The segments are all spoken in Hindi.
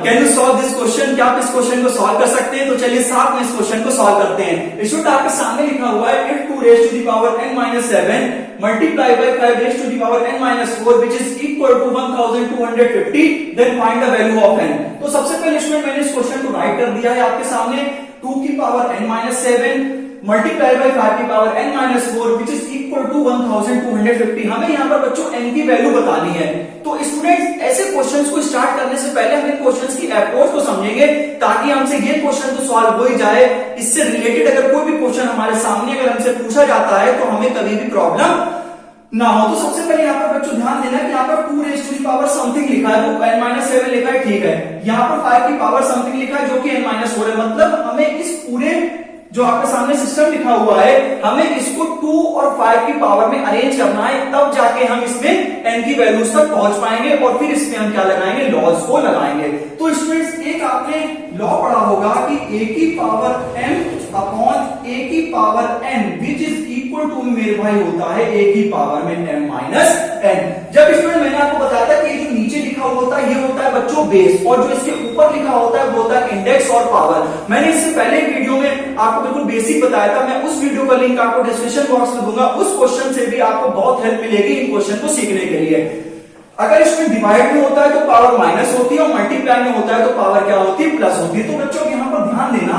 Can you solve this question? क्या आप इस क्वेश्चन को सॉल्व कर सकते हैं? तो चलिए साथ में इस क्वेश्चन को सॉल्व करते हैं। स्टूडेंट आपके सामने लिखा हुआ है if 2 raised to the power n-7 multiply by 5 raised to the power n-4 which is equal to 1250 then find the value of n। तो सबसे पहले स्टूडेंट मैंने इस क्वेश्चन को राइट कर दिया है आपके सामने 2 की पावर n-7 मल्टीप्लाई बाय 5 की पावर n-4 which is equal to 1250। हमें यहाँ पर बच्चों n की वैल्यू बतानी है। तो स्टूडेंट्स ऐसे क्वेश्चंस को स्टार्ट करने से पहले हम इन क्वेश्चंस की अप्रोच को समझेंगे ताकि हमसे ये क्वेश्चन तो सॉल्व हो ही जाए। इससे रिलेटेड अगर कोई भी क्वेश्चन हमारे सामने अगर हमसे पूछा जाता है तो हमें कभी भी प्रॉब्लम ना हो। तो सबसे पहले यहाँ पर बच्चों ध्यान देना कि यहाँ पर 2 raise to the power something लिखा है, तो n-7 लिखा है, ठीक है। यहाँ पर 5 की पावर समथिंग लिखा है जो कि n-4 है। मतलब हमें इस पूरे जो आपके सामने सिस्टम लिखा हुआ है हमें इसको 2 और 5 की पावर में अरेंज करना है, तब जाके हम इसमें n की वैल्यूज तक पहुंच पाएंगे और फिर इसमें हम क्या लगाएंगे, लॉज को लगाएंगे। तो स्टूडेंट्स एक आपने लॉ पढ़ा होगा कि a की पावर m अपॉन a की power n which is equal to मेरे भाई होता है a की पावर में m माइनस n। जब स्टूडेंट मैंने आपको बताया था कि जो नीचे लिखा हुआ होता है ये होता है बच्चों बेस और जो इसके ऊपर लिखा होता है वो होता है इंडेक्स और पावर। मैंने इससे पहले वीडियो में आपको बिल्कुल बेसिक बताया था, मैं उस वीडियो का लिंक आपको डिस्क्रिप्शन बॉक्स में दूंगा। उस क्वेश्चन से भी आपको बहुत हेल्प मिलेगी इन क्वेश्चन को सीखने के लिए। अगर इसमें डिवाइड में होता है तो पावर माइनस होती है और मल्टीप्लाई में होता है तो पावर क्या होती है, प्लस होती है। तो बच्चों यहां पर ध्यान देना,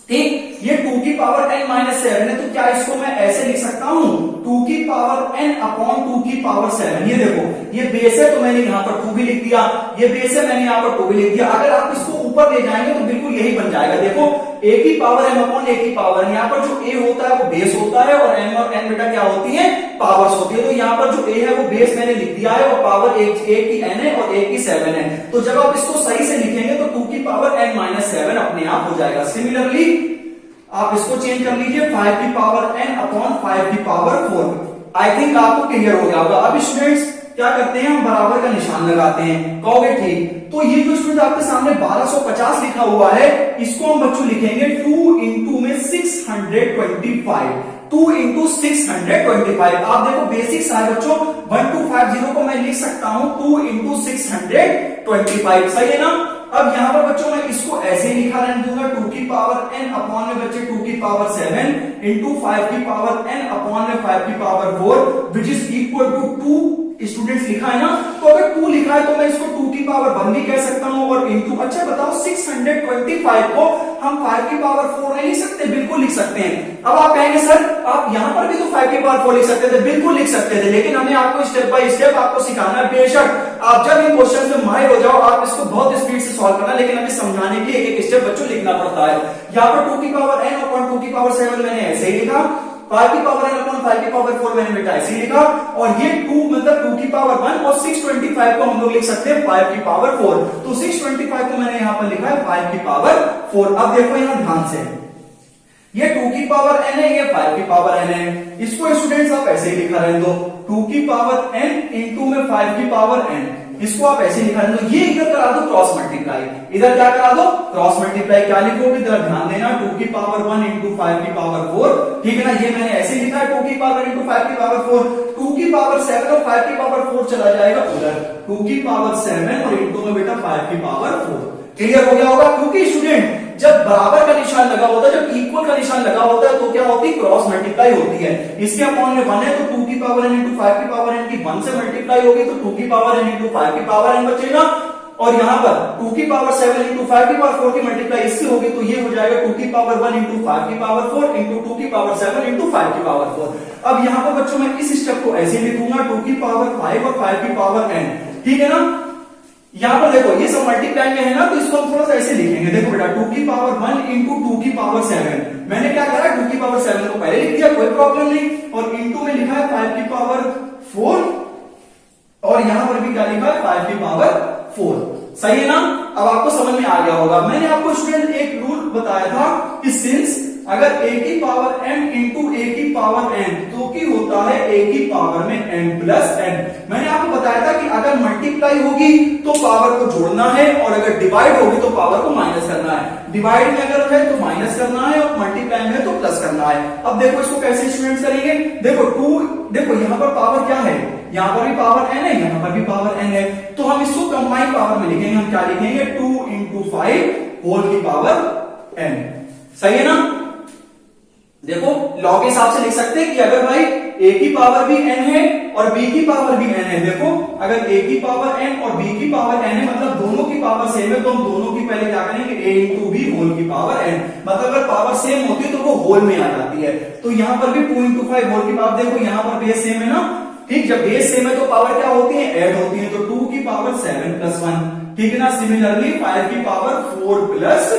ठीक, ये 2 की पावर n-7 है तो क्या इसको मैं ऐसे लिख सकता हूं 2 की पावर n अपॉन 2 की पावर 7। ये देखो ये बेस है तो मैंने यहां पर 2 भी लिख दिया, ये बेस है मैंने यहां पर 2 भी लिख दिया। अगर आप इसको ऊपर ले जाएंगे तो बिल्कुल यही बन जाएगा। देखो a की पावर m अपॉन a की पावर, यहाँ पर जो a होता है वो बेस होता है और m और n बेटा क्या होती है, पावर्स होती है। तो यहाँ पर जो a है वो बेस मैंने लिख दिया है और पावर a की n है और a की 7 है। तो जब आप इसको सही से लिखेंगे तो 2 की पावर n-7 अपने आप हो जाएगा। सिमिलरली आप इसको चेंज कर लीजिए 5 की पावर n अपॉन 5 की पावर 4। आई थिंक आपको क्लियर हो गया होगा। अब स्टूडेंट्स क्या करते हैं, हम बराबर का निशान लगाते हैं। कहोगे ठीक, तो ये जो स्टूडेंट आपके सामने 1250 लिखा हुआ है इसको हम बच्चों लिखेंगे 2 इंटू में 625, 2 इंटू 625। आप देखो बेसिक्स है बच्चों, 1250 को मैं लिख सकता हूं 2 इंटू 625, सही है ना। अब यहां पर बच्चों मैं इसको ऐसे ही लिखा रहने दूंगा 2 की पावर n अपॉन में बच्चे 2 की पावर 7 इंटू 5 की पावर n अपॉन में 5 की power 4 which is equal to 2। Students लिखा है ना, तो अगर 2 लिखा है तो मैं इसको 2 की पावर 1 भी कह सकता हूं और इंटू, अच्छा बताओ 625 को हम 5 की पावर 4 नहीं लिख सकते? बिल्कुल लिख सकते हैं। अब आप कहेंगे सर आप यहां पर भी तो 5 की पावर 4 लिख सकते थे, बिल्कुल लिख सकते थे, लेकिन हमें आपको स्टेप बाय स्टेप आपको सिखाना है। बेशक आप जब इन क्वेश्चन में माहिर हो जाओ आप इसको बहुत स्पीड से सॉल्व करना, लेकिन हमें समझाने के लिए एक स्टेप बच्चों लिखना पड़ता है। यहाँ पर 2 की पावर n अपॉन 2 की पावर 7 मैंने ऐसे ही लिखा, 5 की पावर n अपॉन 5 की पावर 4 मैंने बेटा ऐसे ही लिखा, और ये 2 मतलब 2 की पावर 1 और 625 को हम लोग लिख सकते हैं 5 की पावर 4। तो 625 को मैंने यहां पर लिखा है 5 की पावर 4। अब देखो यहां ध्यान से, ये 2 की पावर n है, ये 5 की पावर n है। इसको स्टूडेंट्स आप ऐसे ही लिखा रहने दो 2 की पावर n इंटू में 5 की पावर n, इसको आप ऐसे लिखा रहने दो। ये इधर करा दो क्रॉस मल्टीप्लाई, इधर क्या करा दो क्रॉस मल्टीप्लाई। क्या लिखोगे इधर ध्यान देना 2 की पावर 1 इंटू 5 की पावर 4, ठीक है ना। ये मैंने ऐसे लिखा है 2 की पावर इंटू 5 की पावर 4, 2 की पावर 7 और 5 की पावर 4 चला जाएगा उधर, 2 की पावर 7 और इंटू में बेटा 5 की पावर 4। क्लियर हो गया होगा, क्योंकि स्टूडेंट जब बराबर का निशान लगा होता है, जब इक्वल का निशान लगा होता है तो क्या होती है, क्रॉस मल्टीप्लाई होती है। इसके अपॉन में 1 है तो 2 की पावर n इंटू 5 की पावर n की 1 से मल्टीप्लाई होगी तो 2 की पावर n इंटू 5 की पावर n बचेगा, और यहाँ पर 2 की पावर 7 इंटू 5 की पावर 4 की मल्टीप्लाई इससे होगी तो ये हो जाएगा 2 की पावर 1 इंटू 5 की पावर 4 इंटू 2 की पावर 7 इंटू 5 की पावर 4। अब यहाँ पर बच्चों मैं इस स्टेप को ऐसे लिखूंगा 2 की पावर 5 और 5 की पावर n, ठीक है ना। यहां पर देखो ये सब मल्टीप्लाई में है ना, तो इसको हम थोड़ा सा ऐसे लिखेंगे। देखो बेटा 2 की पावर 1 इंटू 2 की पावर 7, मैंने क्या करा 2 की पावर 7 को पहले लिख दिया, कोई प्रॉब्लम नहीं, और इंटू में लिखा है 5 की पावर 4 और यहां पर भी क्या लिखा है 5 की पावर 4, सही है ना। अब आपको समझ में आ गया होगा। मैंने आपको स्टूडेंट एक रूल बताया था कि सिंस अगर a की पावर m इंटू a की पावर n तो की होता है a की पावर में m प्लस n। मैंने आपको बताया था कि अगर मल्टीप्लाई होगी तो पावर को जोड़ना है और अगर डिवाइड होगी तो पावर को माइनस करना है। डिवाइड में अगर है तो माइनस करना है और मल्टीप्लाई में है तो प्लस करना है। अब देखो इसको कैसे स्टूडेंट्स करेंगे, देखो 2, देखो यहां पर पावर क्या है, यहां पर भी पावर n है, यहां पर भी पावर n है, तो हम इसको कंबाइन पावर में लिखेंगे। हम क्या लिखेंगे, 2 इंटू 5 होल की पावर n। सही है ना। देखो लॉ के हिसाब से लिख सकते हैं कि अगर भाई a की पावर भी n है और b की पावर भी n है, देखो अगर a की पावर n और b की पावर n है मतलब दोनों की पावर सेम है, तो हम दोनों की पहले क्या करेंगे, a इंटू बी होल की पावर n। मतलब अगर पावर सेम होती है तो वो होल में आ जाती है। तो यहां पर भी 2 इंटू 5 होल की पावर, देखो यहां पर बेस सेम है ना, ठीक, जब बेस सेम है तो पावर क्या होती है, ऐड होती है, तो 2 की पावर 7 प्लस 1, ठीक है ना। सिमिलरली 5 की पावर 4 प्लस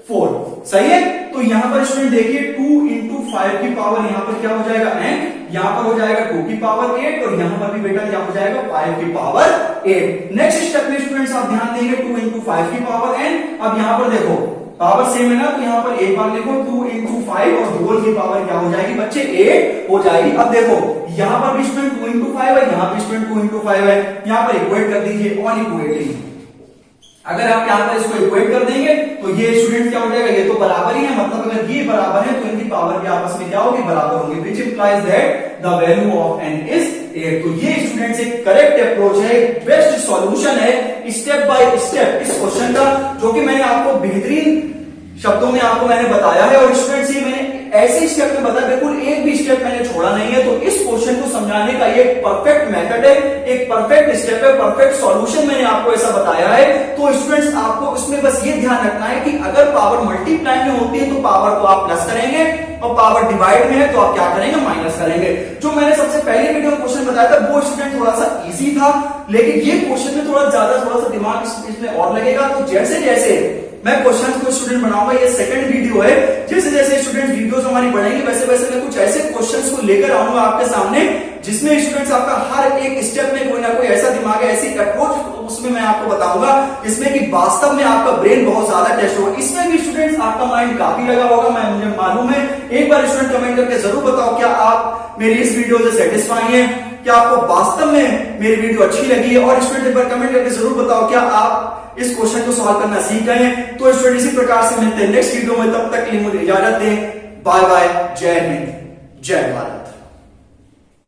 4, सही है। तो यहां पर स्टूडेंट देखिए 2 इंटू 5 की पावर यहां पर क्या हो जाएगा n, यहां पर हो जाएगा 2 की पावर 8 और यहां पर भी बेटा क्या हो जाएगा 5 की पावर 8। नेक्स्ट स्टेप में स्टूडेंट्स आप ध्यान देंगे 2 इंटू 5 की पावर n। अब यहां पर देखो पावर सेम है ना, तो यहां पर एक बार लिखो 2 इंटू 5 और होल की पावर क्या हो जाएगी बच्चे 8 हो जाएगी। अब देखो यहां पर भी स्टूडेंट 2 इंटू 5 है, यहां पर स्टूडेंट 2 इंटू 5 है, यहां पर इक्वेट कर दीजिए ऑन इक्वेटिंग। अगर आप यहां पर इसको इक्वेट कर देंगे तो ये स्टूडेंट क्या हो जाएगा, ये तो बराबर ही है, मतलब अगर ये बराबर है तो इनकी पावर भी आपस में क्या होगी, बराबर होंगी, which implies that the value of n is 8। तो ये स्टूडेंट्स एक करेक्ट अप्रोच है, बेस्ट सॉल्यूशन है स्टेप बाय स्टेप इस क्वेश्चन का, जो कि मैंने आपको बेहतरीन शब्दों में आपको मैंने बताया है। और स्टूडेंट्स ये मैंने ऐसे स्टेप में बताया, बिल्कुल एक भी स्टेप मैंने छोड़ा नहीं है। तो इस क्वेश्चन को समझाने का ये परफेक्ट मेथड है, एक परफेक्ट स्टेप है, परफेक्ट सॉल्यूशन मैंने आपको ऐसा बताया है। तो स्टूडेंट्स आपको इसमें बस ये ध्यान रखना है कि अगर पावर मल्टीप्लाई में होती है तो पावर को आप प्लस करेंगे और पावर डिवाइड में है तो आप क्या करेंगे, माइनस करेंगे। जो मैंने सबसे पहले वीडियो में क्वेश्चन बताया था वो स्टूडेंट थोड़ा सा इजी था, लेकिन ये क्वेश्चन में थोड़ा सा दिमाग इसमें और लगेगा। तो जैसे जैसे मैं क्वेश्चन को स्टूडेंट बनाऊंगा, ये सेकंड वीडियो है, जैसे जैसे स्टूडेंट वीडियोस हमारी बढ़ेंगी वैसे वैसे मैं कुछ ऐसे क्वेश्चंस को लेकर आऊंगा आपके सामने, जिसमें स्टूडेंट्स आपका हर एक स्टेप में कोई ना कोई ऐसा दिमाग है, ऐसी अप्रोच उसमें मैं आपको बताऊंगा जिसमें कि वास्तव में आपका ब्रेन बहुत ज्यादा टेस्ट होगा। इसमें भी स्टूडेंट्स आपका माइंड काफी लगा होगा, मैं मुझे मालूम है। एक बार स्टूडेंट कमेंट करके जरूर बताओ क्या आप मेरी इस वीडियो से सेटिस्फाई हैं, क्या आपको वास्तव में मेरी वीडियो अच्छी लगी है। और स्टूडेंट एक बार कमेंट करके जरूर बताओ क्या आप इस क्वेश्चन को सॉल्व करना सीख गए हैं। तो स्टूडेंट इसी प्रकार से मिलते हैं नेक्स्ट वीडियो में, तब तक के लिए मुझे इजाजत दें, बाय बाय, जय हिंद, जय भारत।